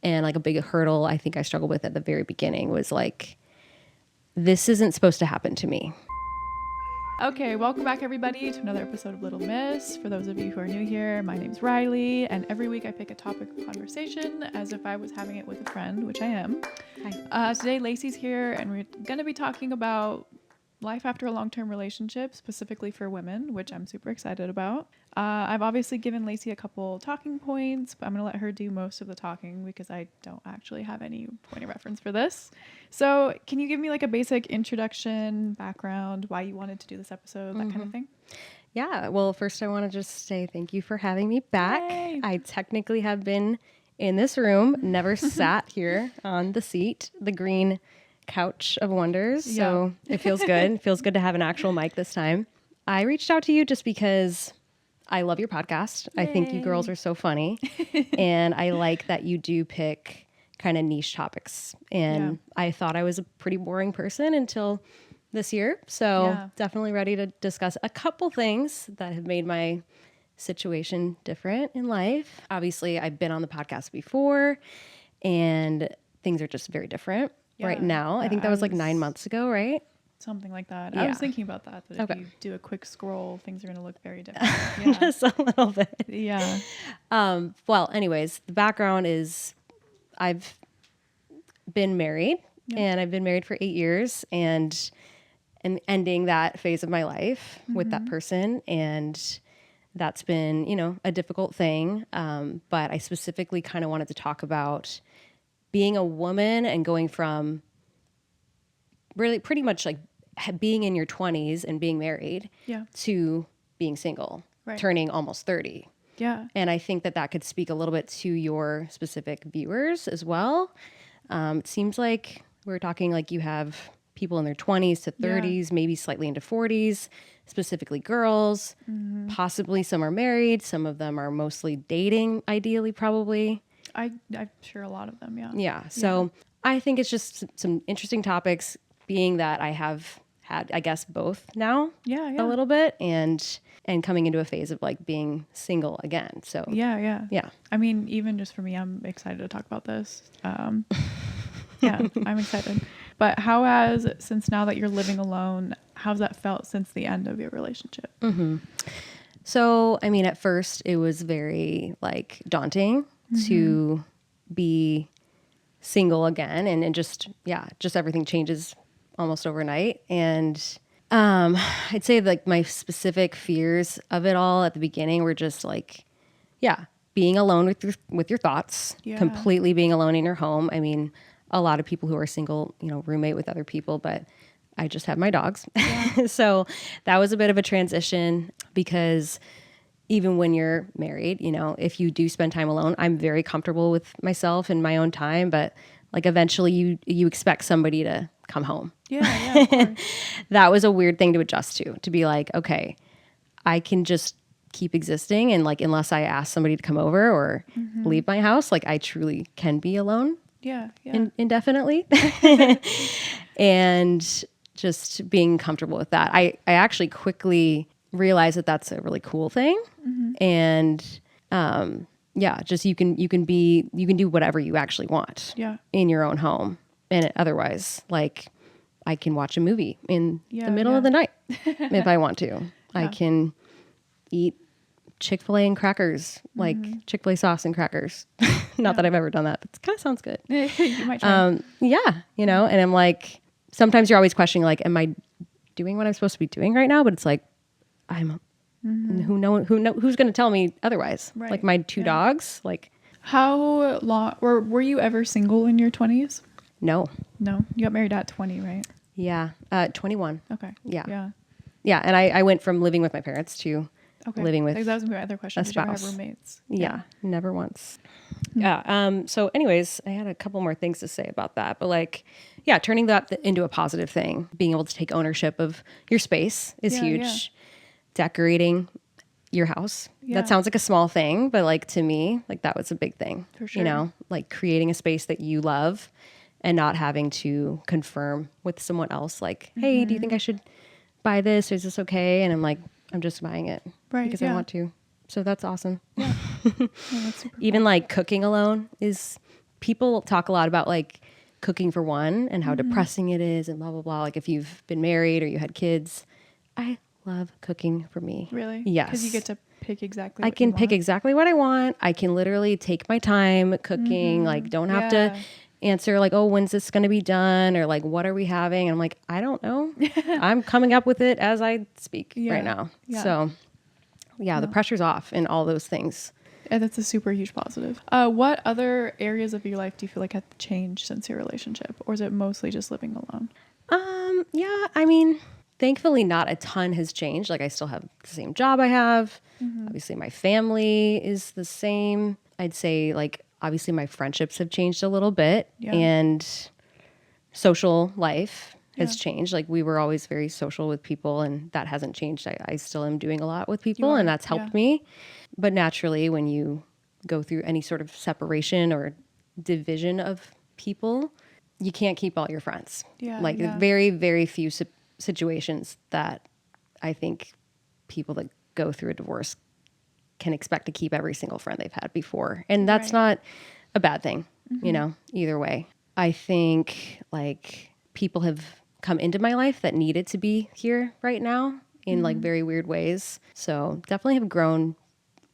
And like a big hurdle I think I struggled with at the very beginning was like, this isn't supposed to happen to me. Okay, welcome back everybody to another episode of Little Miss. For those of you who are new here, my name's Riley, and every week I pick a topic of conversation as if I was having it with a friend, which I am. Hi. Today Lacey's here, and we're going to be talking about life after a long-term relationship, specifically for women, which I'm super excited about. I've obviously given Lacey a couple talking points, but I'm going to let her do most of the talking because I don't actually have any point of reference for this. So can you give me like a basic introduction, background, why you wanted to do this episode, that kind of thing? Yeah. Well, first I want to just say thank you for having me back. Yay. I technically have been in this room, never sat here on the seat, the green couch of wonders. Yeah. So it feels good. It feels good to have an actual mic this time. I reached out to you just because I love your podcast. Yay. I think you girls are so funny. And I like that you do pick kind of niche topics. And I thought I was a pretty boring person until this year. So definitely ready to discuss a couple things that have made my situation different in life. Obviously, I've been on the podcast before and things are just very different right now. I think that was like 9 months ago, right? Something like that. Yeah. I was thinking about that if you do a quick scroll, things are going to look very different. Yeah. Just a little bit. Yeah. Well, anyways, the background is I've been married and I've been married for 8 years and ending that phase of my life with that person. And that's been, you know, a difficult thing. But I specifically kind of wanted to talk about being a woman and going from really pretty much like being in your 20s and being married to being single, turning almost 30. Yeah. And I think that could speak a little bit to your specific viewers as well. It seems like we're talking like you have people in their 20s to 30s, maybe slightly into 40s, specifically girls. Possibly some are married. Some of them are mostly dating, ideally, probably. I'm sure a lot of them, yeah. Yeah. So I think it's just some interesting topics, being that I have had, I guess, both now a little bit and coming into a phase of like being single again. So yeah. I mean, even just for me, I'm excited to talk about this. Yeah, I'm excited. But since now that you're living alone, how's that felt since the end of your relationship? So, I mean, at first it was very like daunting to be single again and just everything changes almost overnight. And I'd say like my specific fears of it all at the beginning were just like, being alone with your thoughts, completely being alone in your home. I mean, a lot of people who are single, you know, roommate with other people, but I just have my dogs. So that was a bit of a transition because even when you're married, you know, if you do spend time alone, I'm very comfortable with myself and my own time, but like eventually you expect somebody to come home. Yeah, of course. That was a weird thing to adjust to be like, okay, I can just keep existing. And like, unless I ask somebody to come over or leave my house, like I truly can be alone. Yeah. Indefinitely. And just being comfortable with that. I actually quickly realized that that's a really cool thing. And, just you can do whatever you actually want in your own home. And otherwise, like I can watch a movie in the middle of the night if I want to. I can eat Chick-fil-A and crackers, like Chick-fil-A sauce and crackers. Not that I've ever done that, but it kind of sounds good. You might try. You know, and I'm like, sometimes you're always questioning, like, am I doing what I'm supposed to be doing right now? But it's like, who's going to tell me otherwise? Right. Like my two dogs, like. How long, were you ever single in your 20s? No. You got married at 20, right? Yeah. 21. Okay. Yeah. And I went from living with my parents to living with that was my other question. Did you ever have roommates? Yeah, never once. Yeah. So anyways, I had a couple more things to say about that, but like, turning that into a positive thing, being able to take ownership of your space is huge. Yeah. Decorating your house. That sounds like a small thing, but like to me, like that was a big thing. For sure. You know, like creating a space that you love and not having to confirm with someone else like, hey, do you think I should buy this? Or is this okay? And I'm like, I'm just buying it because I want to. So that's awesome. Yeah. That's super Even like cooking alone is people talk a lot about like cooking for one and how depressing it is and blah, blah, blah. Like if you've been married or you had kids, I love cooking for me. Really? Yes. Because you get to pick exactly I what can you pick want. exactly what I want. I can literally take my time cooking. Like don't have to answer like, oh, when's this going to be done? Or like, what are we having? And I'm like, I don't know. I'm coming up with it as I speak right now. Yeah. So yeah, the pressure's off in all those things. Yeah, that's a super huge positive. What other areas of your life do you feel like have changed since your relationship? Or is it mostly just living alone? Yeah, I mean, thankfully not a ton has changed. Like I still have the same job I have. Obviously my family is the same. I'd say like obviously my friendships have changed a little bit and social life has changed. Like we were always very social with people and that hasn't changed. I still am doing a lot with people and that's helped me. But naturally when you go through any sort of separation or division of people, you can't keep all your friends. Very, very few situations that I think people that go through a divorce can expect to keep every single friend they've had before. And that's not a bad thing, you know, either way. I think like people have come into my life that needed to be here right now in like very weird ways. So definitely have grown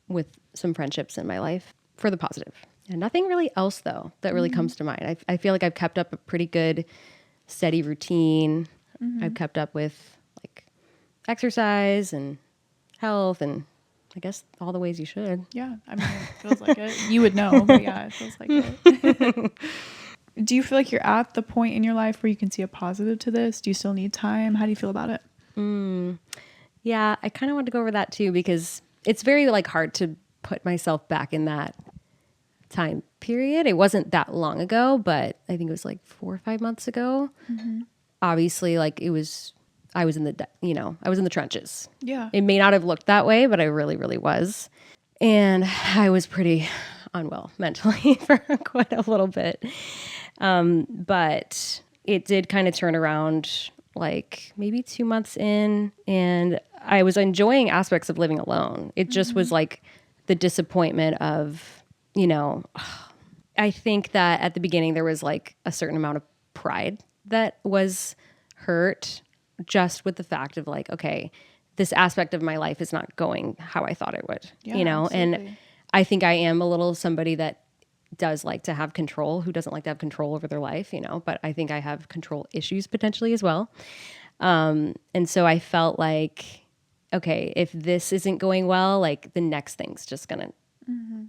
with some friendships in my life for the positive. And nothing really else though that really comes to mind. I feel like I've kept up a pretty good steady routine. I've kept up with like exercise and health and I guess all the ways you should. Yeah, I mean, it feels like it. You would know, but yeah, it feels like it. Do you feel like you're at the point in your life where you can see a positive to this? Do you still need time? How do you feel about it? Yeah, I kind of want to go over that too because it's very like hard to put myself back in that time period. It wasn't that long ago, but I think it was like 4 or 5 months ago. Obviously, like I was in the trenches. Yeah. It may not have looked that way, but I really, really was. And I was pretty unwell mentally for quite a little bit. But it did kind of turn around like maybe 2 months in and I was enjoying aspects of living alone. It just was like the disappointment of, you know, I think that at the beginning there was like a certain amount of pride that was hurt just with the fact of like, okay, this aspect of my life is not going how I thought it would, you know? Absolutely. And I think I am a little somebody that does like to have control, who doesn't like to have control over their life, you know, but I think I have control issues potentially as well. And so I felt like, okay, if this isn't going well, like the next thing's just going to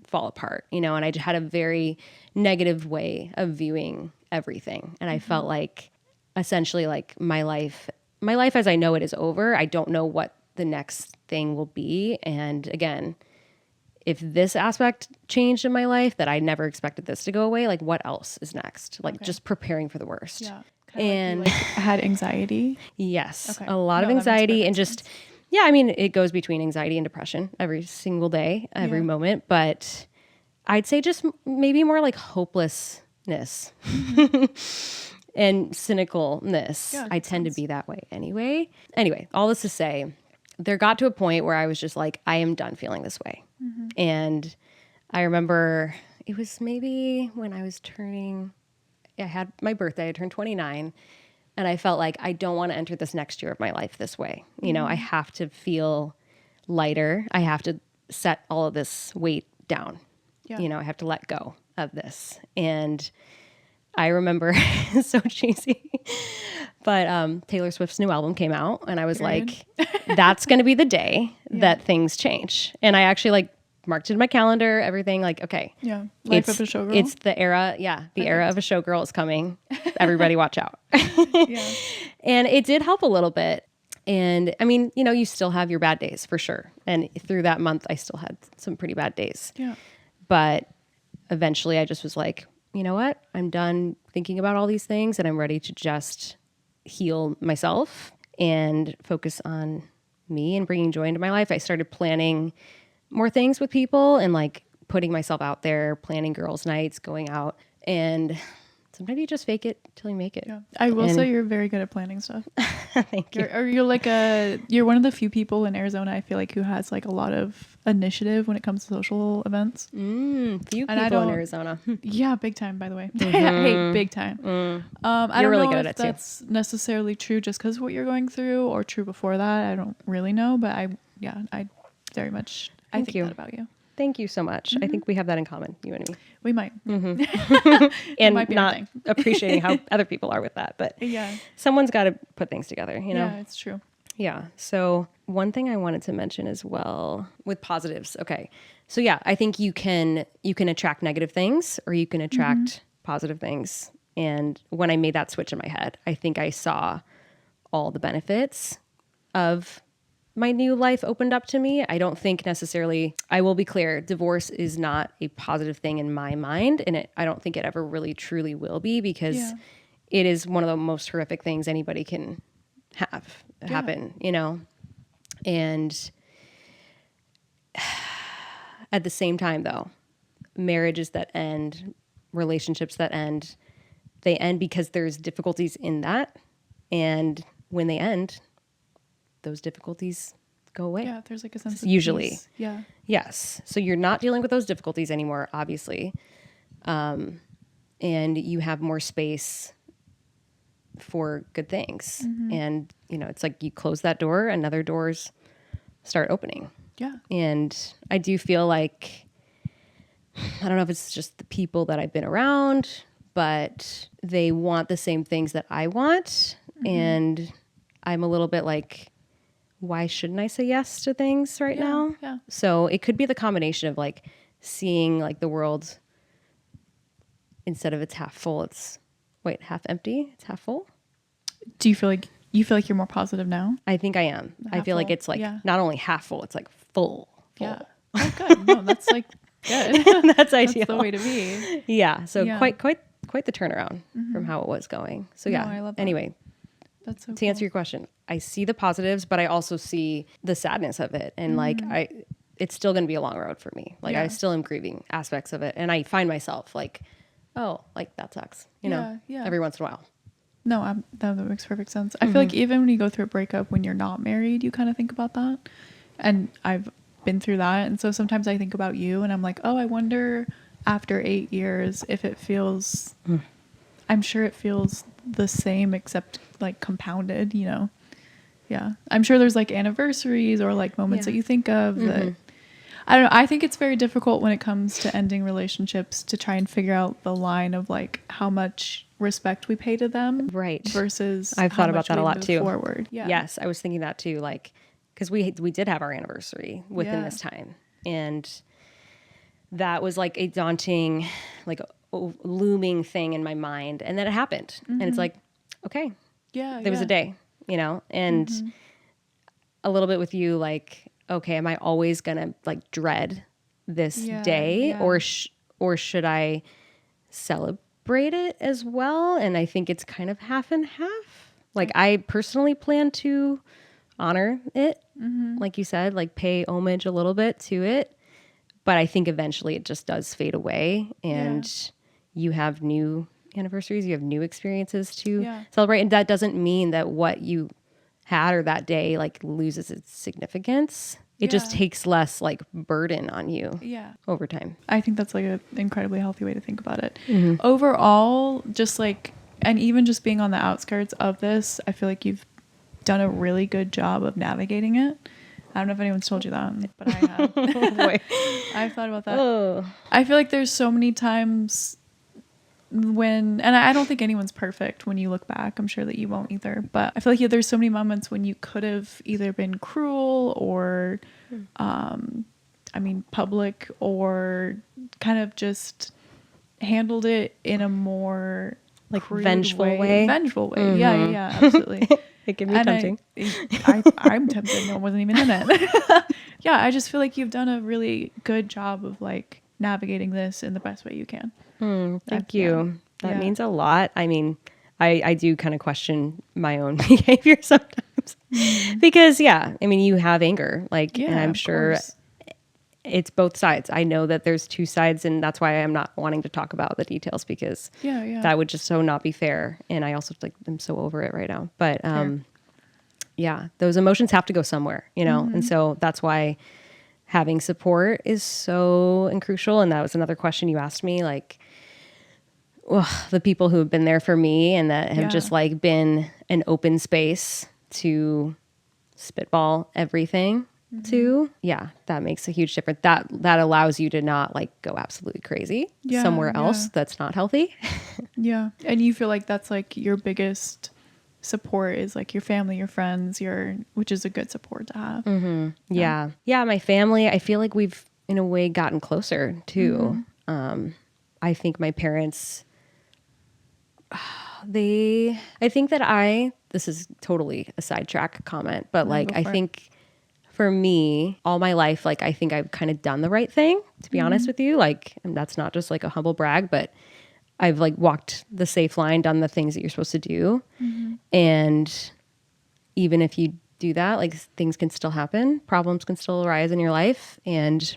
fall apart, you know? And I just had a very negative way of viewing everything. And I felt like essentially like my life as I know it is over. I don't know what the next thing will be. And again, if this aspect changed in my life that I never expected this to go away, like what else is next? Like just preparing for the worst. Yeah. And Like you had anxiety. yes, Okay. a lot of No, that makes anxiety and perfect just, sense. yeah, I mean, it goes between anxiety and depression every single day, every moment. But I'd say just maybe more like hopelessness and cynicalness. Yeah, I tend to be that way anyway. Anyway, all this to say, there got to a point where I was just like, I am done feeling this way. And I remember it was maybe when I was I had my birthday, I turned 29. And I felt like I don't want to enter this next year of my life this way. You know, I have to feel lighter. I have to set all of this weight down. Yeah. You know, I have to let go of this. And I remember, it's so cheesy, but Taylor Swift's new album came out and I was like, that's going to be the day that things change. And I actually like marked it in my calendar, everything like, okay. Yeah. Life of a showgirl. It's the era. Yeah. The era of a showgirl is coming. Everybody watch out. Yeah. And it did help a little bit. And I mean, you know, you still have your bad days for sure. And through that month, I still had some pretty bad days. Yeah. But eventually I just was like, you know what? I'm done thinking about all these things and I'm ready to just heal myself and focus on me and bringing joy into my life. I started planning more things with people and like putting myself out there, planning girls' nights, going out and sometimes you just fake it till you make it. Yeah. I will say you're very good at planning stuff. Thank you. You're one of the few people in Arizona, I feel like, who has like a lot of initiative when it comes to social events. Few And people in Arizona. Yeah, big time, by the way. Hey, big time. I don't really know good at if it too. that's necessarily true just because of what you're going through or true before that. I don't really know, but I very much, I think that about you. Thank you so much. I think we have that in common, you and me. We might. And might be our not thing. appreciating how other people are with that, but Yeah. someone's got to put things together, you know? Yeah, it's true. Yeah. So one thing I wanted to mention as well with positives. Okay. So yeah, I think you can attract negative things or you can attract positive things. And when I made that switch in my head, I think I saw all the benefits of my new life opened up to me. I don't think necessarily, I will be clear, divorce is not a positive thing in my mind. And I don't think it ever really truly will be because it is one of the most horrific things anybody can have happen, you know? And at the same time though, marriages that end, relationships that end, they end because there's difficulties in that. And when they end, those difficulties go away. Yeah, there's like a sense of usually peace. Yeah. Yes. So you're not dealing with those difficulties anymore, obviously. And you have more space for good things. And, you know, it's like you close that door and other doors start opening. Yeah. And I do feel like, I don't know if it's just the people that I've been around, but they want the same things that I want. And I'm a little bit like, why shouldn't I say yes to things right now? Yeah. So it could be the combination of like seeing like the world instead of it's half full, it's half empty, it's half full. Do you feel like you're more positive now? I think I am. I feel like it's like not only half full, it's like full. Yeah. Oh, good. No, that's like good. That's ideal. That's the way to be. Yeah. So quite the turnaround from how it was going. So No, I love that. Anyway, that's so to answer your question, I see the positives, but I also see the sadness of it. And like, it's still going to be a long road for me. Like I still am grieving aspects of it. And I find myself like, oh, like that sucks, you know, every once in a while. No, that makes perfect sense. I feel like even when you go through a breakup, when you're not married, you kind of think about that. And I've been through that. And so sometimes I think about you and I'm like, oh, I wonder after 8 years if it feels, I'm sure it feels the same, except like compounded, you know? Yeah. I'm sure there's like anniversaries or like moments that you think of that, I don't know. I think it's very difficult when it comes to ending relationships to try and figure out the line of like how much respect we pay to them. Right. Versus I've thought about that a lot too. Forward. Yeah. Yes. I was thinking that too. Like, cause we did have our anniversary within this time. And that was like a daunting, like looming thing in my mind. And then it happened. And it's like, okay. Yeah. There was a day, you know, and a little bit with you, like, okay, am I always going to like dread this day or should I celebrate it as well? And I think it's kind of half and half. Like I personally plan to honor it. Like you said, like pay homage a little bit to it. But I think eventually it just does fade away and you have new anniversaries, you have new experiences to celebrate. And that doesn't mean that what you had or that day like loses its significance. It just takes less like burden on you over time. I think that's like an incredibly healthy way to think about it. Overall, just like, and even just being on the outskirts of this, I feel like you've done a really good job of navigating it. I don't know if anyone's told you that, but I have. Boy. I've thought about that. I feel like there's so many times when, and I don't think anyone's perfect when you look back. I'm sure that you won't either. But I feel like there's so many moments when you could have either been cruel or, public or kind of just handled it in a more like vengeful way. Vengeful way. Yeah, absolutely. It can be tempting. I'm tempted. No, it wasn't even in it. Yeah, I just feel like you've done a really good job of like navigating this in the best way you can. Thank you. That means a lot. I mean, I do kind of question my own behavior sometimes because I mean, you have anger, like, and I'm sure it's both sides. I know that there's two sides, and that's why I'm not wanting to talk about the details, because that would just so not be fair. And I also like I'm so over it right now. But yeah, those emotions have to go somewhere, you know? And so that's why having support is so crucial. And that was another question you asked me, like, the people who have been there for me and that have just like been an open space to spitball everything to, that makes a huge difference. That allows you to not like go absolutely crazy somewhere else that's not healthy. And you feel like that's like your biggest support is like your family, your friends, which is a good support to have. Yeah, my family, I feel like we've in a way gotten closer too. I think my parents, I think that this is totally a sidetrack comment, but like I think for me all my life, like I think I've kind of done the right thing, to be honest with you. Like, and that's not just like a humble brag, but I've like walked the safe line, done the things that you're supposed to do. And even if you do that, like things can still happen, problems can still arise in your life. And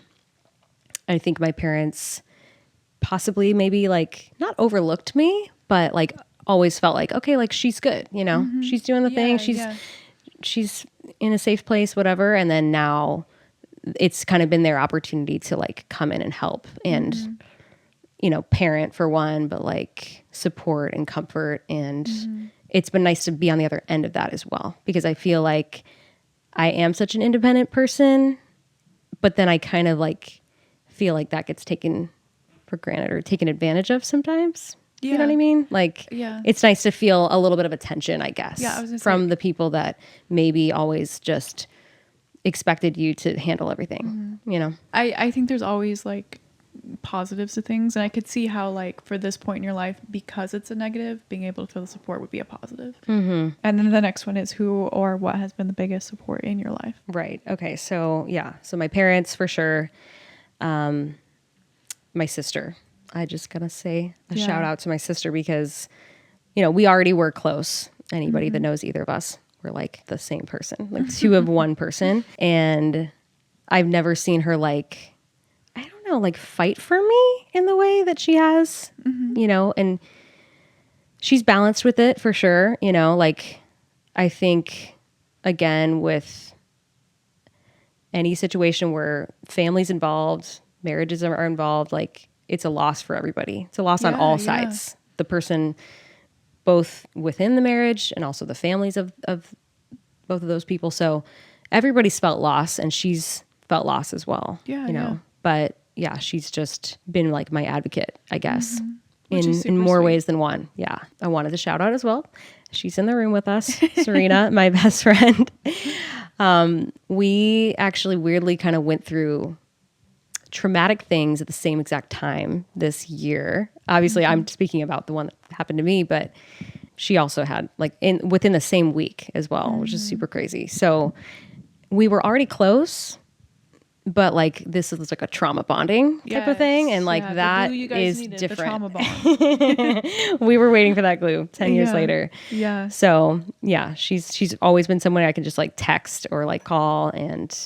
I think my parents possibly maybe like not overlooked me, but like always felt like, okay, like she's good, you know, she's doing the thing. She's in a safe place, whatever. And then now it's kind of been their opportunity to like come in and help and, you know, parent for one, but like support and comfort. And it's been nice to be on the other end of that as well, because I feel like I am such an independent person, but then I kind of like feel like that gets taken for granted or taken advantage of sometimes. You know what I mean? Like, it's nice to feel a little bit of attention, I guess, from the people that maybe always just expected you to handle everything, you know? I think there's always like positives to things, and I could see how like for this point in your life, because it's a negative, being able to feel the support would be a positive. And then the next one is who or what has been the biggest support in your life. Right. Okay. So so my parents for sure. My sister, I just gotta say a shout out to my sister, because you know we already were close. Anybody that knows either of us, we're like the same person, like two of one person. And I've never seen her like, I don't know, like fight for me in the way that she has, you know, and she's balanced with it for sure. You know, like I think again, with any situation where family's involved, marriages are involved, like it's a loss for everybody. It's a loss on all sides. The person both within the marriage and also the families of both of those people. So everybody's felt loss, and she's felt loss as well. You know, but she's just been like my advocate, I guess, in more ways than one. Yeah. I wanted to shout out as well. She's in the room with us, Serena, my best friend. We actually weirdly kind of went through traumatic things at the same exact time this year. Obviously, I'm speaking about the one that happened to me, but she also had like within the same week as well, which is super crazy. So we were already close, but like this is like a trauma bonding type of thing, and like that is different. The trauma bond. We were waiting for that glue 10 years later. Yeah. So she's always been someone I can just like text or like call, and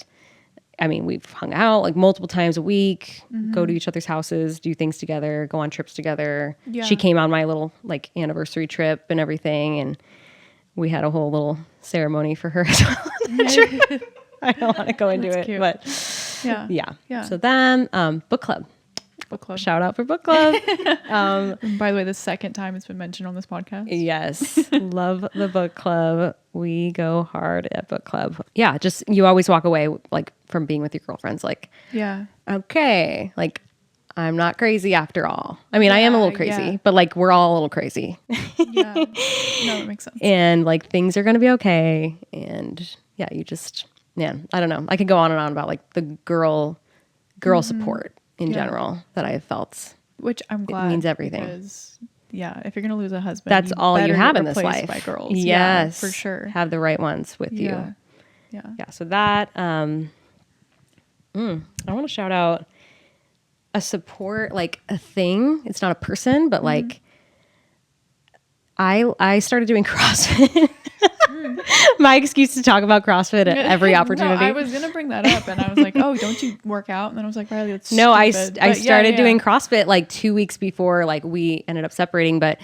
I mean, we've hung out like multiple times a week, go to each other's houses, do things together, go on trips together. She came on my little like anniversary trip and everything, and we had a whole little ceremony for her as well. I don't want to go into it, cute. But yeah. So then, book club. Shout out for book club. By the way, the second time it's been mentioned on this podcast. Yes. Love the book club. We go hard at book club. Yeah. Just, you always walk away like from being with your girlfriends. Like, okay. Like, I'm not crazy after all. I mean, I am a little crazy, but like, we're all a little crazy. No, that makes sense. And like, things are going to be okay. And you just, man, I don't know. I could go on and on about like the girl support in general that I have felt. Which I'm glad. It means everything. Because, if you're going to lose a husband, that's all you have in this life. By girls. Yes. For sure. Have the right ones with you. Yeah. So that, I want to shout out a support, like a thing. It's not a person, but like I started doing CrossFit. My excuse to talk about CrossFit at every opportunity. No, I was gonna bring that up, and I was like, "Oh, don't you work out?" And then I was like, "Riley, that's no, I stupid." started doing CrossFit like 2 weeks before like we ended up separating. But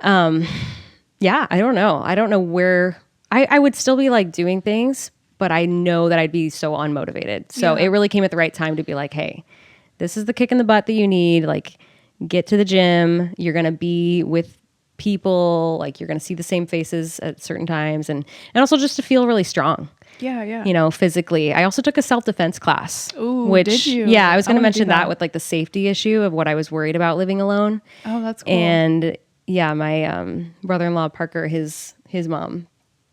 yeah, I don't know. I don't know where I would still be like doing things, but I know that I'd be so unmotivated. So it really came at the right time to be like, hey, this is the kick in the butt that you need. Like, get to the gym. You're going to be with people. Like, you're going to see the same faces at certain times. And also just to feel really strong. Yeah, yeah. You know, physically. I also took a self-defense class. Ooh, did you? Yeah, I was going to wanna mention do that with like the safety issue of what I was worried about living alone. Oh, that's cool. And yeah, my brother-in-law, Parker, his mom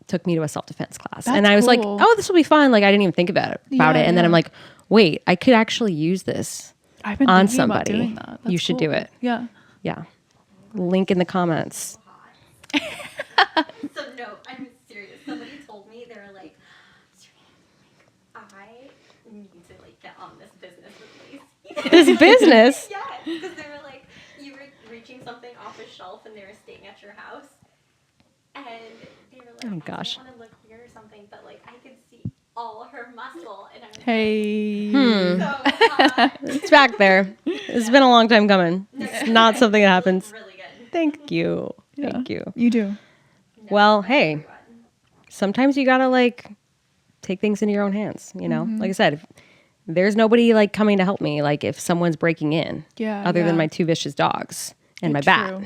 took me to a self-defense class. That's and I was like, cool. oh, this will be fun. Like, I didn't even think about it. And then I'm like, wait, I could actually use this I've been on thinking somebody. about doing that. That's You should cool. do it. Yeah. Yeah. Link in the comments. So no, I'm serious. Somebody told me, they were like, I need to like get on this business with Lacey. This business? Yes, because they were like, you were reaching something off a shelf and they were staying at your house, and they were like, Oh, gosh. I don't want to look weird or something, but like I could see all her muscle, and I was Hey. like, so It's back there. It's been a long time coming. It's not something that happens. really good. Thank you. Yeah. Thank you. You do. Well, hey, sometimes you gotta like take things into your own hands, you know? Like I said, if there's nobody like coming to help me, like if someone's breaking in, other than my 2 vicious dogs and my bat.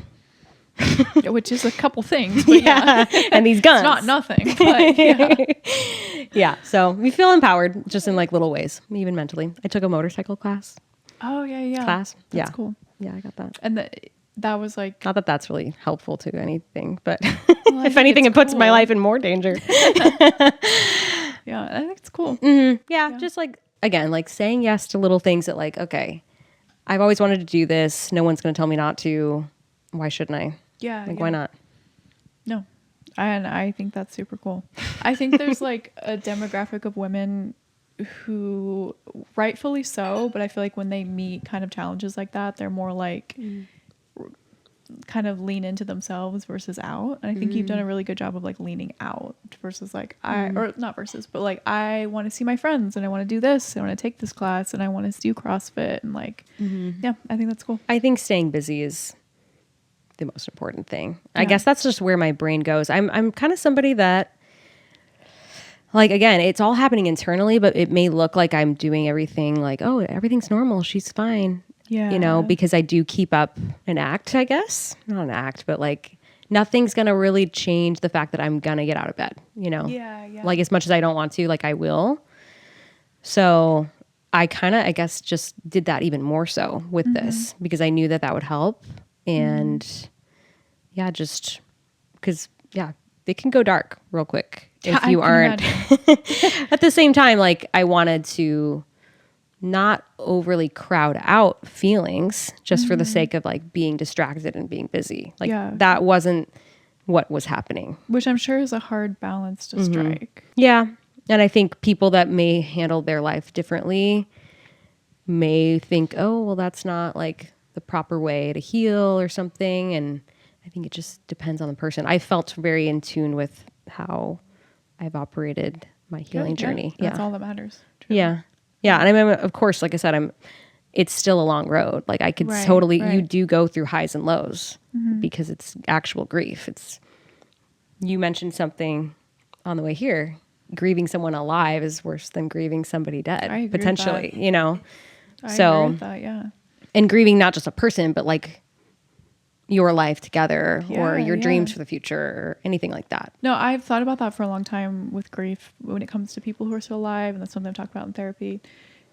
Which is a couple things, but yeah. And these guns. It's not nothing, but yeah. Yeah, so we feel empowered just in like little ways, even mentally. I took a motorcycle class. Oh, yeah. Class? That's Yeah. cool. Yeah, I got that. And that was like, Not that that's really helpful to anything, but I if think anything, it's it puts my cool. life in more danger. yeah, I think it's cool. Yeah, just like, again, like saying yes to little things that like, okay, I've always wanted to do this. No one's going to tell me not to. Why shouldn't I? Yeah. Like, why not? No. And I think that's super cool. I think there's like a demographic of women who, rightfully so, but I feel like when they meet kind of challenges like that, they're more like kind of lean into themselves versus out. And I think you've done a really good job of like leaning out versus like or not versus, but like I want to see my friends and I want to do this. I want to take this class and I want to do CrossFit and like, yeah, I think that's cool. I think staying busy is the most important thing. I guess that's just where my brain goes. I'm kind of somebody that, like, again, it's all happening internally, but it may look like I'm doing everything like, oh, everything's normal. She's fine. Yeah. You know, because I do keep up an act, I guess. Not an act, but like nothing's going to really change the fact that I'm going to get out of bed, you know? Yeah. Like as much as I don't want to, like I will. So I kind of, I guess, just did that even more so with this because I knew that that would help. And yeah, just because, yeah, it can go dark real quick if you aren't. At the same time, like I wanted to not overly crowd out feelings just for the sake of like being distracted and being busy. Like that wasn't what was happening. Which I'm sure is a hard balance to strike. Yeah. And I think people that may handle their life differently may think, oh, well, that's not like the proper way to heal or something. And I think it just depends on the person. I felt very in tune with how I've operated my healing journey. That's all that matters. Truly. Yeah. Yeah. And I mean, of course, like I said, it's still a long road. Like I could totally, you do go through highs and lows because it's actual grief. You mentioned something on the way here. Grieving someone alive is worse than grieving somebody dead, potentially, you know? I agree with that, yeah. And grieving not just a person, but like your life together or your dreams for the future or anything like that. No, I've thought about that for a long time with grief when it comes to people who are still alive, and that's something I've talked about in therapy.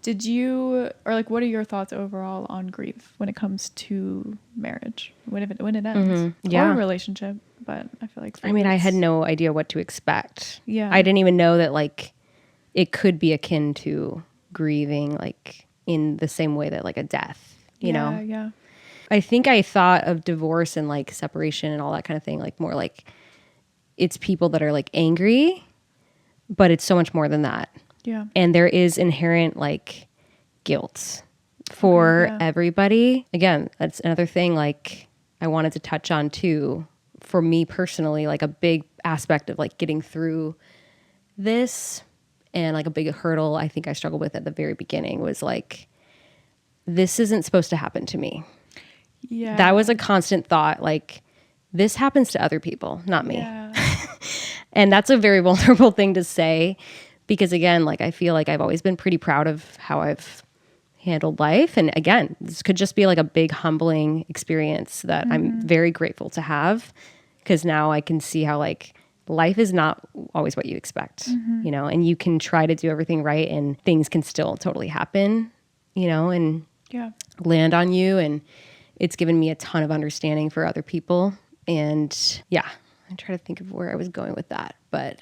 Did you, or like, what are your thoughts overall on grief when it comes to marriage, when it ends, or a relationship? But I feel like, I mean, I had no idea what to expect. Yeah. I didn't even know that like it could be akin to grieving, like in the same way that like a death, you know? Yeah. I think I thought of divorce and like separation and all that kind of thing, like more like it's people that are like angry, but it's so much more than that. Yeah. And there is inherent like guilt for everybody. Again, that's another thing like I wanted to touch on too for me personally, like a big aspect of like getting through this and like a big hurdle I think I struggled with at the very beginning was like, this isn't supposed to happen to me. Yeah. That was a constant thought. Like, this happens to other people, not me. Yeah. And that's a very vulnerable thing to say because, again, like I feel like I've always been pretty proud of how I've handled life. And again, this could just be like a big humbling experience that I'm very grateful to have because now I can see how like life is not always what you expect, you know, and you can try to do everything right and things can still totally happen, you know, and Yeah. land on you. And it's given me a ton of understanding for other people. And yeah, I try to think of where I was going with that. But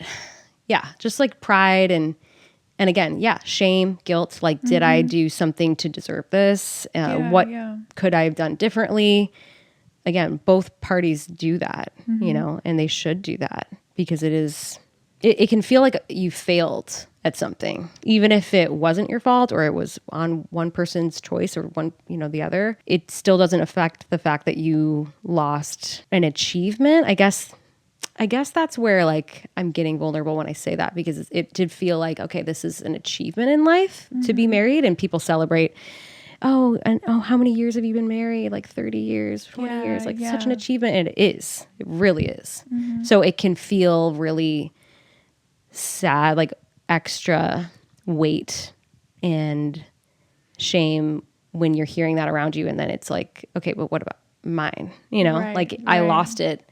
yeah, just like pride and again, yeah, shame, guilt. Like, did I do something to deserve this? What could I have done differently? Again, both parties do that, you know, and they should do that because it can feel like you failed at something, even if it wasn't your fault or it was on one person's choice or one, you know, the other. It still doesn't affect the fact that you lost an achievement. I guess that's where like I'm getting vulnerable when I say that because it did feel like, okay, this is an achievement in life to be married and people celebrate. Oh, how many years have you been married? Like 30 years, 40 years, like such an achievement. And it really is. So it can feel really sad, like extra weight and shame when you're hearing that around you. And then it's like, okay, but what about mine? You know, I lost it,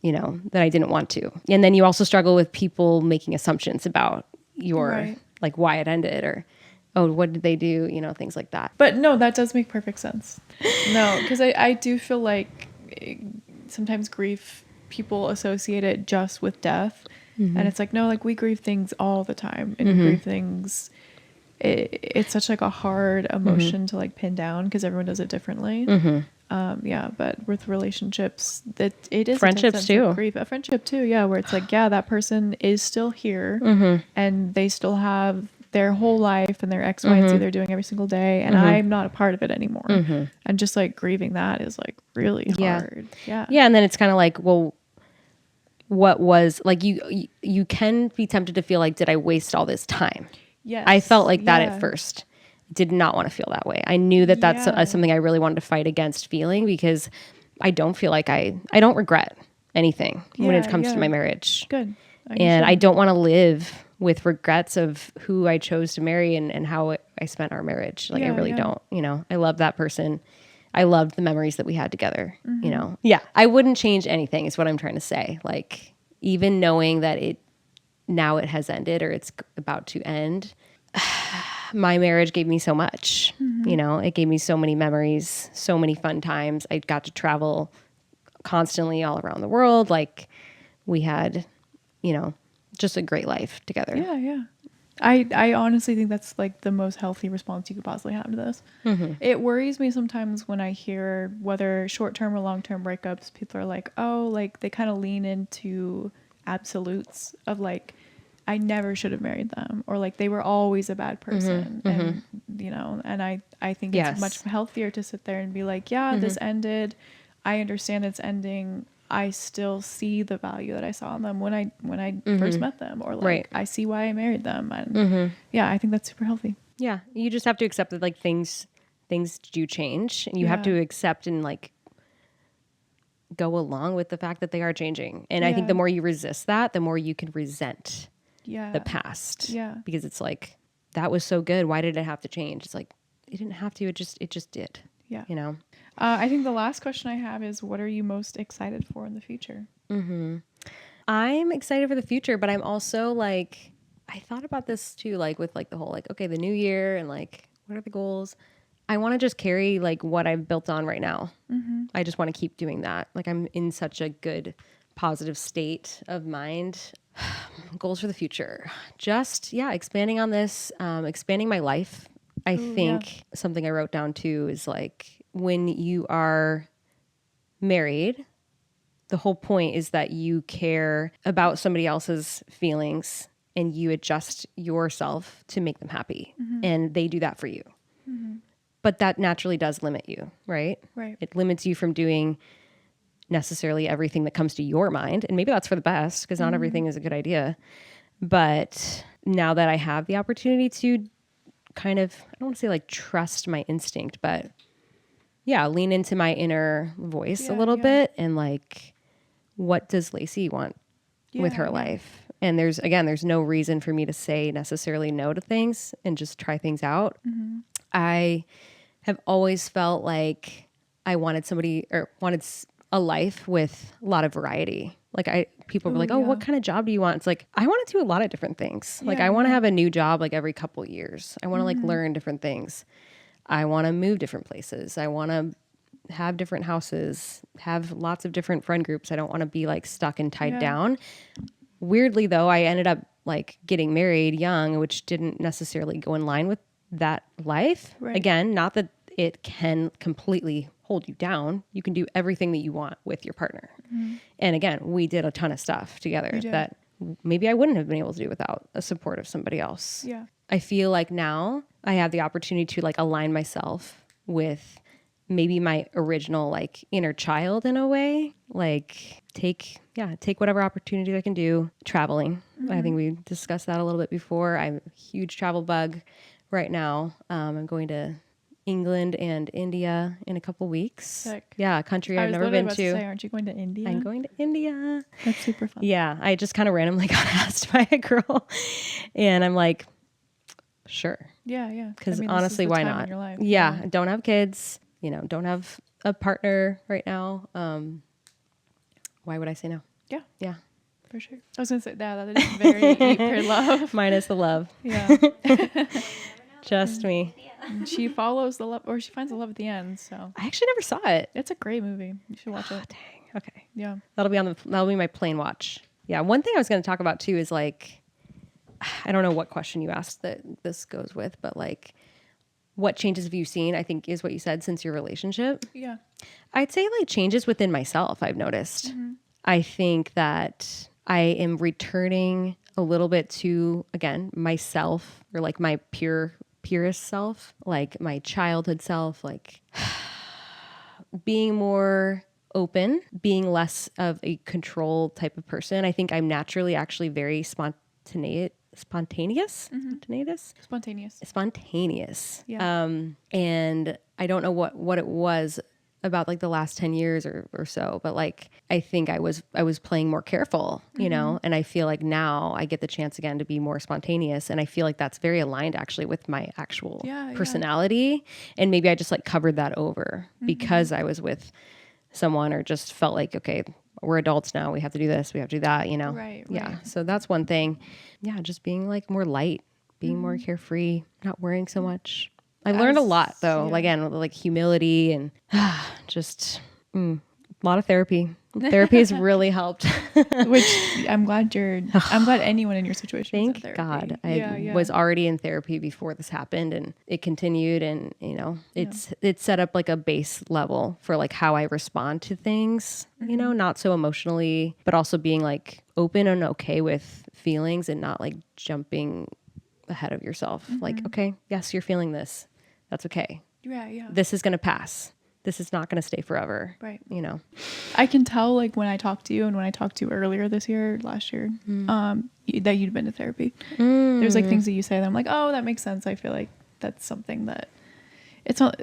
you know, that I didn't want to. And then you also struggle with people making assumptions about your, like why it ended or, oh, what did they do? You know, things like that. But no, that does make perfect sense. No, because I do feel like sometimes grief, people associate it just with death. And it's like, no, like we grieve things all the time. And we grieve things. It's such like a hard emotion to like pin down because everyone does it differently. Yeah, but with relationships, that it is friendships too. Grief, a friendship too. Yeah, where it's like, yeah, that person is still here, and they still have their whole life and their X, Y, and Z they're doing every single day, and I'm not a part of it anymore. And just like grieving that is like really hard. Yeah. And then it's kind of like, well, what was like you can be tempted to feel like, did I waste all this time? Yes. I felt like that at first. Did not want to feel that way. I knew that that's something I really wanted to fight against feeling because I don't feel like I don't regret anything when it comes to my marriage. Good. And I don't want to live with regrets of who I chose to marry and how I spent our marriage. Like I really don't, you know, I love that person. I loved the memories that we had together, you know? Yeah. I wouldn't change anything is what I'm trying to say. Like even knowing that it has ended or it's about to end, my marriage gave me so much, you know, it gave me so many memories, so many fun times. I got to travel constantly all around the world. Like we had, you know, just a great life together. Yeah. Yeah. I honestly think that's like the most healthy response you could possibly have to this. It worries me sometimes when I hear whether short-term or long-term breakups, people are like, oh, like they kind of lean into absolutes of like, I never should have married them, or like they were always a bad person. And you know, and I think it's much healthier to sit there and be like, yeah, this ended. I understand it's ending. I still see the value that I saw in them when I first met them, or like I see why I married them. And yeah, I think that's super healthy. Yeah. You just have to accept that like things do change and you have to accept and like go along with the fact that they are changing. And I think the more you resist that, the more you can resent the past. Yeah. Because it's like, that was so good. Why did it have to change? It's like, it didn't have to, it just did. Yeah. You know? I think the last question I have is, what are you most excited for in the future? I'm excited for the future, but I'm also like, I thought about this too, like with like the whole, like, okay, the new year and like, what are the goals? I want to just carry like what I've built on right now. I just want to keep doing that. Like I'm in such a good, positive state of mind. Goals for the future. Just, expanding on this, expanding my life. I think something I wrote down too is like, when you are married, the whole point is that you care about somebody else's feelings and you adjust yourself to make them happy. And they do that for you. But that naturally does limit you, right? Right. It limits you from doing necessarily everything that comes to your mind. And maybe that's for the best because not everything is a good idea. But now that I have the opportunity to kind of, I don't want to say like trust my instinct, but yeah, lean into my inner voice a little bit and like, what does Lacey want with her life? And there's no reason for me to say necessarily no to things and just try things out. I have always felt like I wanted a life with a lot of variety. Like people were like, oh, what kind of job do you want? It's like, I want to do a lot of different things. Like I want to have a new job like every couple of years. I want to like learn different things. I want to move different places. I want to have different houses, have lots of different friend groups. I don't want to be like stuck and tied down. Weirdly though, I ended up like getting married young, which didn't necessarily go in line with that life. Right. Again, not that it can completely hold you down. You can do everything that you want with your partner. And again, we did a ton of stuff together that maybe I wouldn't have been able to do without a support of somebody else. Yeah. I feel like now I have the opportunity to like align myself with maybe my original like inner child in a way, like take whatever opportunity I can do. Traveling. I think we discussed that a little bit before. I'm a huge travel bug right now. I'm going to England and India in a couple weeks. Sick. Yeah, a country I've never been to. Say, aren't you going to India? I'm going to India. That's super fun. Yeah, I just kind of randomly got asked by a girl, and I'm like, sure. Yeah. Because honestly, why not? Yeah, I don't have kids. Don't have a partner right now. Why would I say no? Yeah. For sure. I was going to say that is very eat for love. Minus the love. Yeah. Just me. And she follows the love, or she finds the love at the end. So I actually never saw it. It's a great movie. You should watch it. Dang. Okay. Yeah. That'll be my plane watch. Yeah. One thing I was going to talk about too is like, I don't know what question you asked that this goes with, but like, what changes have you seen? I think is what you said since your relationship. Yeah. I'd say like changes within myself. I've noticed. I think that I am returning a little bit to, again, myself, or like my purest self, like my childhood self, like being more open, being less of a control type of person. I think I'm naturally actually very spontaneous. Yeah. And I don't know what it was about like the last 10 years or so, but like, I think I was playing more careful, and I feel like now I get the chance again to be more spontaneous. And I feel like that's very aligned actually with my actual personality. And maybe I just like covered that over because I was with someone or just felt like, okay, we're adults now. We have to do this. We have to do that, Right. Yeah. So that's one thing. Yeah. Just being like more light, being more carefree, not worrying so much. I learned a lot though, again, like humility and just a lot of therapy. Therapy has really helped. Which I'm glad anyone in your situation. Thank God. I was already in therapy before this happened, and it continued, and it's set up like a base level for like how I respond to things, not so emotionally, but also being like open and okay with feelings and not like jumping ahead of yourself. Like, okay, yes, you're feeling this. That's okay. Yeah. This is going to pass. This is not going to stay forever. Right. I can tell like when I talked to you and when I talked to you earlier last year, that you'd been to therapy. There's like things that you say that I'm like, oh, that makes sense. I feel like that's something that it's not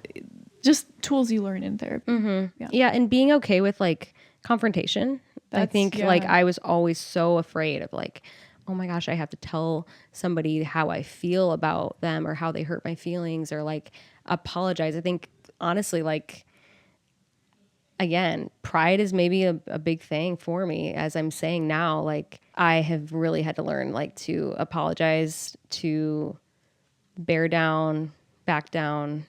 just tools you learn in therapy. Yeah. And being okay with like confrontation. I think like I was always so afraid of like, oh my gosh, I have to tell somebody how I feel about them or how they hurt my feelings or like apologize. I think honestly, like, again, pride is maybe a big thing for me. As I'm saying now, like I have really had to learn like to apologize, to bear down, back down,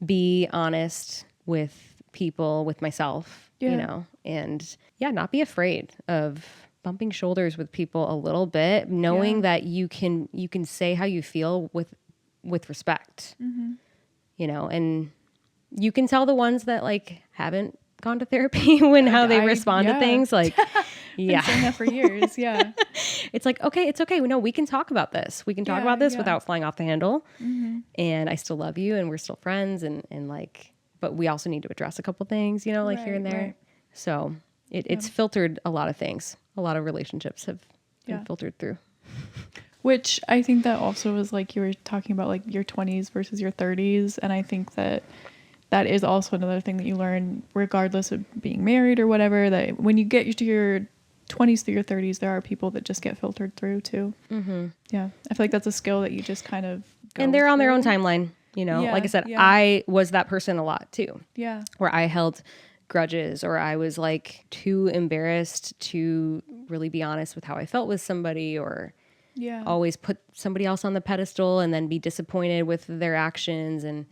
be honest with people, with myself, and not be afraid of bumping shoulders with people a little bit, knowing that you can say how you feel with respect, and you can tell the ones that like haven't gone to therapy how they respond to things. Like, been saying that for years. Yeah. It's like, okay, it's okay. We can talk about this. We can talk about this without flying off the handle. And I still love you and we're still friends and like, but we also need to address a couple things, like here and there. So it's filtered a lot of things. A lot of relationships have been filtered through. Which I think that also is like you were talking about like your 20s versus your 30s. And I think that is also another thing that you learn regardless of being married or whatever, that when you get to your 20s through your 30s, there are people that just get filtered through too. Mm-hmm. Yeah. I feel like that's a skill that you just kind of go and they're on their own through. timeline, you know. Yeah, like I said, yeah. I was that person a lot too. Yeah. Where I held grudges, or I was like too embarrassed to really be honest with how I felt with somebody, or always put somebody else on the pedestal and then be disappointed with their actions, and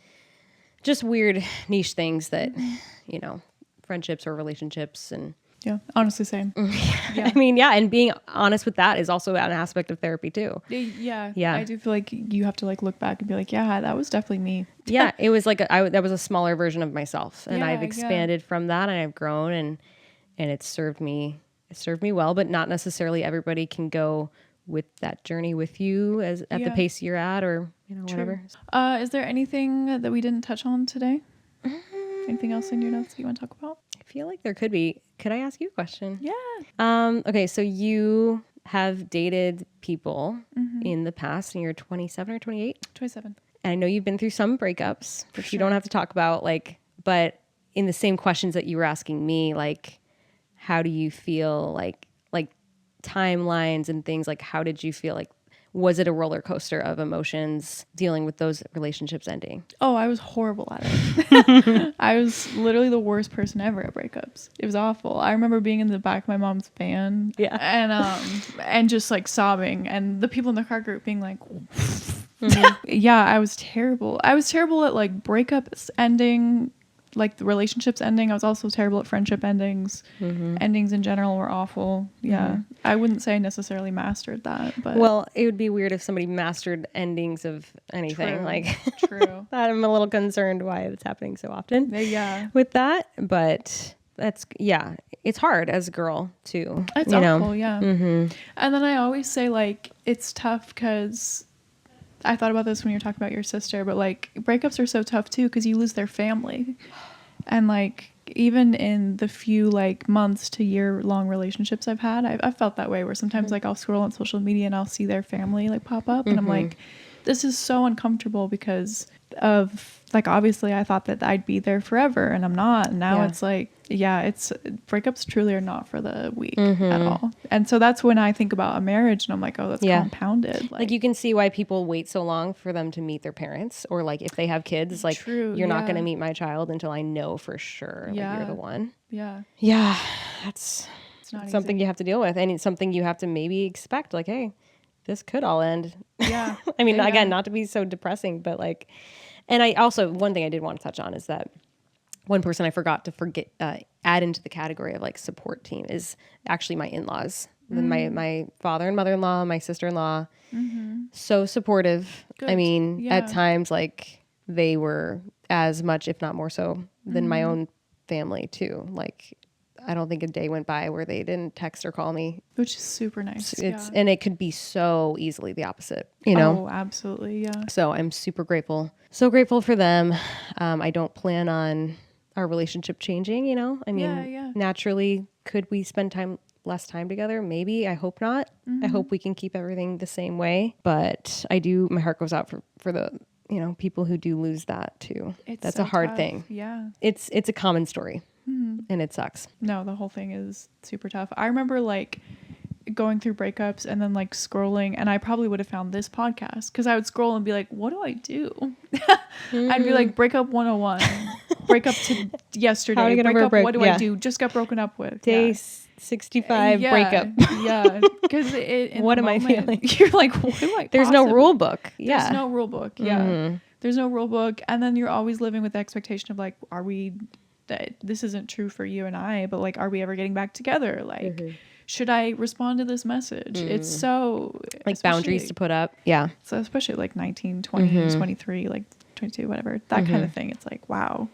just weird niche things that, you know, friendships or relationships. And yeah, honestly, same. I mean, and being honest with that is also an aspect of therapy too. Yeah. Yeah. I do feel like you have to like look back and be like, yeah, that was definitely me. Yeah. It was like, that was a smaller version of myself, and Yeah, I've expanded from that, and I've grown, and it's served me well, but not necessarily everybody can go with that journey with you at the pace you're at, or, you know, whatever. Is there anything that we didn't touch on today? Anything else in your notes that you want to talk about? I feel like there could be. Could I ask you a question? Yeah. Okay, so you have dated people in the past, and you're 27 or 28? 27. And I know you've been through some breakups, which you don't have to talk about, like, but in the same questions that you were asking me, like, how do you feel, like timelines and things, like, how did you feel, like, was it a roller coaster of emotions dealing with those relationships ending? Oh, I was horrible at it. I was literally the worst person ever at breakups. It was awful. I remember being in the back of my mom's van, and just like sobbing, and the people in the car group being like, yeah, I was terrible. I was terrible at like breakups ending, like the relationships ending. I was also terrible at friendship endings. Endings in general were awful. Yeah. I wouldn't say I necessarily mastered that, but well, it would be weird if somebody mastered endings of anything. True. Like, True. I'm a little concerned why it's happening so often. Yeah. With that, but that's it's hard as a girl too. It's awful. Yeah. And then I always say like it's tough because I thought about this when you were talking about your sister, but like breakups are so tough too because you lose their family. And like even in the few like months to year long relationships I've had, I've felt that way, where sometimes like I'll scroll on social media and I'll see their family like pop up and I'm like, this is so uncomfortable because of like, obviously I thought that I'd be there forever and I'm not. And now it's like, it's breakups truly are not for the weak at all. And so that's when I think about a marriage and I'm like, oh, that's compounded. Like you can see why people wait so long for them to meet their parents, or like if they have kids, like you're not going to meet my child until I know for sure like you're the one. Yeah. That's not something you have to deal with, and it's something you have to maybe expect, like, hey, this could all end. Yeah. I mean, again, not to be so depressing, but like, and I also, one thing I did want to touch on is that one person I forgot to add into the category of like support team is actually my in-laws, my father and mother-in-law, my sister-in-law, so supportive. Good. I mean, at times, like they were as much, if not more so than my own family too. Like, I don't think a day went by where they didn't text or call me, which is super nice. And it could be so easily the opposite, you know? Oh, absolutely. Yeah. So I'm super grateful. So grateful for them. I don't plan on our relationship changing, you know? I mean, naturally, could we spend less time together? Maybe. I hope not. I hope we can keep everything the same way. But my heart goes out for the, you know, people who do lose that too. That's so a hard thing. Yeah. It's a common story. And it sucks. No, the whole thing is super tough. I remember like going through breakups and then like scrolling, and I probably would have found this podcast because I would scroll and be like, what do I do? I'd be like, breakup 101, break up to yesterday, break up, what do I do? Just got broken up with. Day 65 breakup. Yeah. Because what am I feeling? You're like, what do I There's no rule book. There's no rule book. Yeah. There's no rule book. And then you're always living with the expectation of like, that this isn't true for you and I, but like, are we ever getting back together? Like, should I respond to this message? It's so like boundaries to put up. Yeah. So especially like 19, 20, 23, like 22, whatever, that kind of thing. It's like, wow.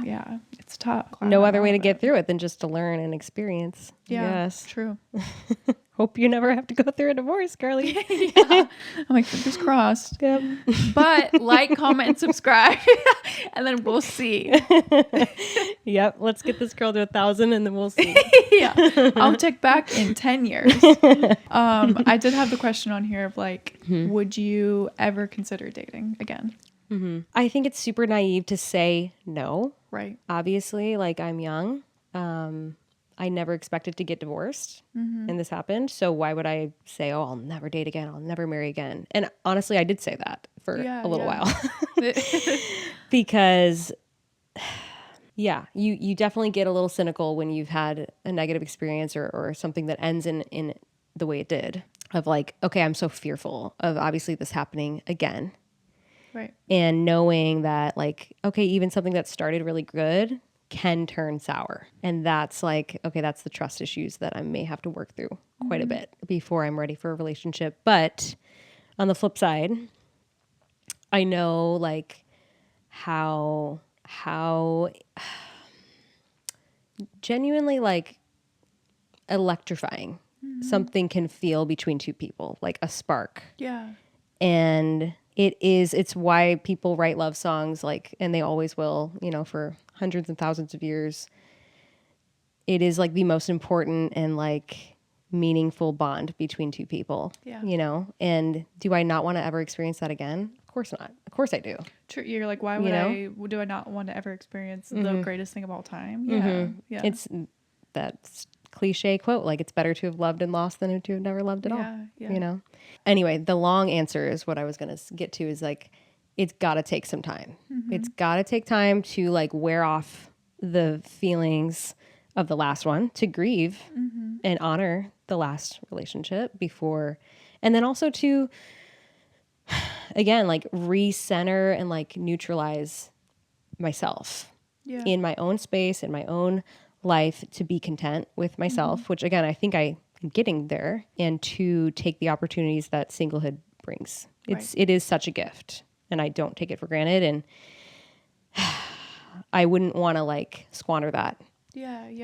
Yeah, it's tough. No other way to get through it than just to learn and experience. Yeah, Yes. true. Hope you never have to go through a divorce, Carly. Yeah. I'm like, fingers crossed. Yep. But like, comment, and subscribe, and then we'll see. Yep. Let's get this girl to 1,000 and then we'll see. Yeah, I'll check back in 10 years. I did have the question on here of like, would you ever consider dating again? I think it's super naive to say no. Right. Obviously, like I'm young. I never expected to get divorced and this happened. So why would I say, oh, I'll never date again. I'll never marry again. And honestly, I did say that for a little while because you definitely get a little cynical when you've had a negative experience or something that ends in the way it did of like, okay, I'm so fearful of obviously this happening again. Right. And knowing that like, okay, even something that started really good can turn sour. And that's like, okay, that's the trust issues that I may have to work through quite a bit before I'm ready for a relationship. But on the flip side, I know like how genuinely like electrifying something can feel between two people, like a spark. Yeah. And it's why people write love songs, like, and they always will, you know, for hundreds and thousands of years. It is like the most important and like meaningful bond between two people, you know? And do I not want to ever experience that again? Of course not. Of course I do. True. You're like, why would do I not want to ever experience the greatest thing of all time? Yeah. Yeah. It's that cliche quote, like it's better to have loved and lost than to have never loved at all. Yeah. You know? Anyway, the long answer is what I was going to get to is like, it's got to take some time. It's got to take time to like wear off the feelings of the last one, to grieve and honor the last relationship before. And then also to, again, like recenter and like neutralize myself in my own space, in my own life, to be content with myself, which again, I think I'm getting there, and to take the opportunities that singlehood brings. It is such a gift, and I don't take it for granted. And I wouldn't want to like squander that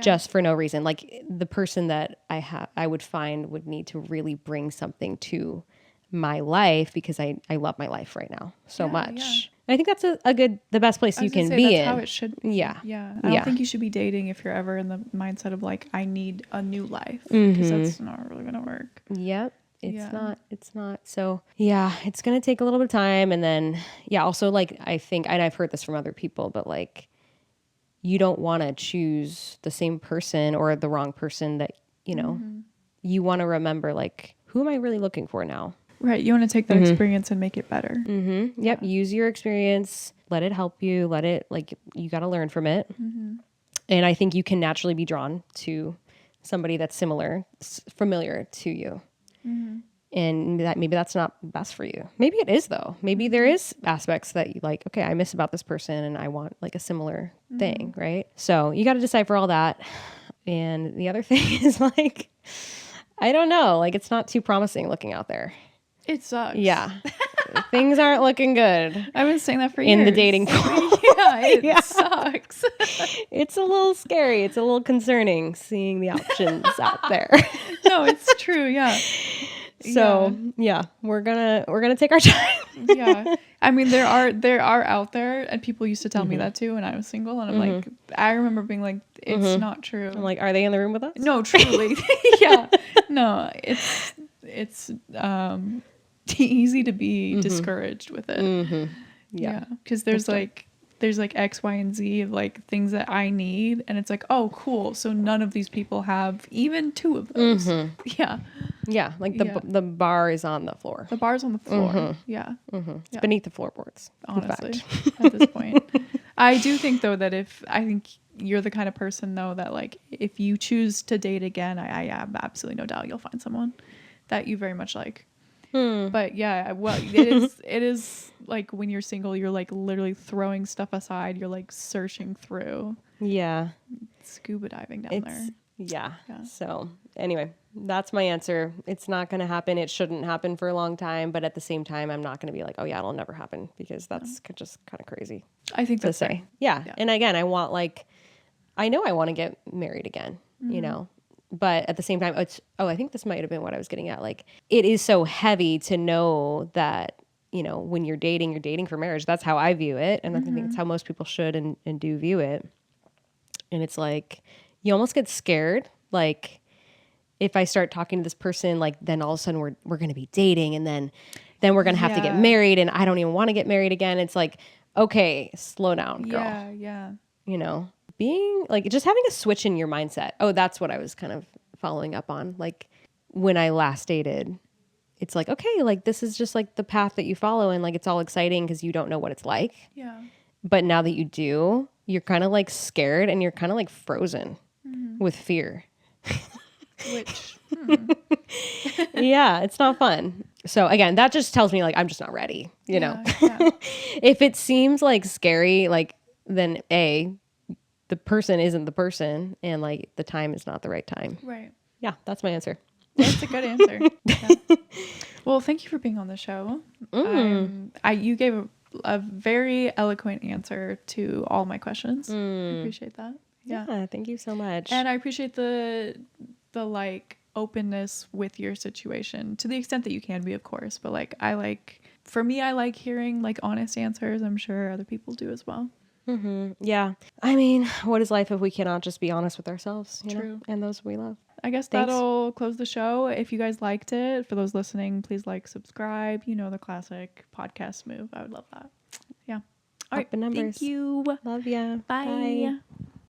just for no reason. Like the person that I would find would need to really bring something to my life, because I love my life right now so much. Yeah. I think that's the best place you can be in. That's how it should be. Yeah. I don't think you should be dating if you're ever in the mindset of like, I need a new life, because that's not really going to work. Yep. It's not. So yeah, it's going to take a little bit of time. And then, also like, I think, and I've heard this from other people, but like, you don't want to choose the same person or the wrong person that, you know, you want to remember like, who am I really looking for now? Right. You want to take that experience and make it better. Yep. Yeah. Use your experience. Let it help you. Let it, like, you got to learn from it. And I think you can naturally be drawn to somebody that's familiar to you. And that maybe that's not best for you. Maybe it is though. Maybe there is aspects that you like, okay, I miss about this person and I want like a similar thing. Right. So you got to decipher all that. And the other thing is like, I don't know, like it's not too promising looking out there. It sucks. Yeah. Things aren't looking good. I've been saying that for years. In the dating pool. It sucks. It's a little scary. It's a little concerning seeing the options out there. No, it's true. Yeah. So we're gonna take our time. Yeah. I mean, there are out there, and people used to tell me that too when I was single, and I'm like, I remember being like, it's not true. I'm like, are they in the room with us? No, truly. Yeah. No, it's easy to be discouraged with it. Yeah. Because there's like X, Y, and Z of like things that I need, and it's like, oh, cool. So none of these people have even two of those. Yeah. Yeah. Like the bar is on the floor. The bar's on the floor. Yeah. It's beneath the floorboards. Honestly, at this point. I do think though that I think you're the kind of person though that like, if you choose to date again, I have absolutely no doubt you'll find someone that you very much like. But yeah, well, it is like when you're single, you're like literally throwing stuff aside. You're like searching through. Yeah. Scuba diving down there. Yeah. Yeah. So anyway, that's my answer. It's not going to happen. It shouldn't happen for a long time. But at the same time, I'm not going to be like, oh yeah, it'll never happen, because that's just kind of crazy I think to that's say. fair. Yeah. Yeah. And again, I want I know I want to get married again, you know, but at the same time, I think this might have been what I was getting at. Like, it is so heavy to know that, you know, when you're dating for marriage. That's how I view it. And I think it's how most people should and do view it. And it's like, you almost get scared. Like, if I start talking to this person, like, then all of a sudden we're going to be dating, and then we're going to have to get Yeah. married, and I don't even want to get married again. It's like, okay, slow down, girl. Yeah, yeah. You know, being like, just having a switch in your mindset. Oh, that's what I was kind of following up on. Like, when I last dated, it's like, okay, like, this is just like the path that you follow, and like, it's all exciting because you don't know what it's like. Yeah. But now that you do, you're kind of like scared, and you're kind of like frozen with fear. Which Yeah, it's not fun. So again, that just tells me like I'm just not ready, you know. Yeah. If it seems like scary, like, then the person isn't the person, and like the time is not the right time. Right. Yeah, that's my answer. That's a good answer. Yeah. Well, thank you for being on the show. You gave a very eloquent answer to all my questions. I appreciate that. Yeah. Thank you so much. And I appreciate the like openness with your situation, to the extent that you can be, of course. But like, for me, I like hearing like honest answers. I'm sure other people do as well. Yeah. I mean, what is life if we cannot just be honest with ourselves, you True. know, and those we love? I guess Thanks. that'll close the show. If you guys liked it, for those listening, please like, subscribe. You know, the classic podcast move. I would love that. Yeah. All right. Up in numbers. Thank you. Love ya. Bye. Bye.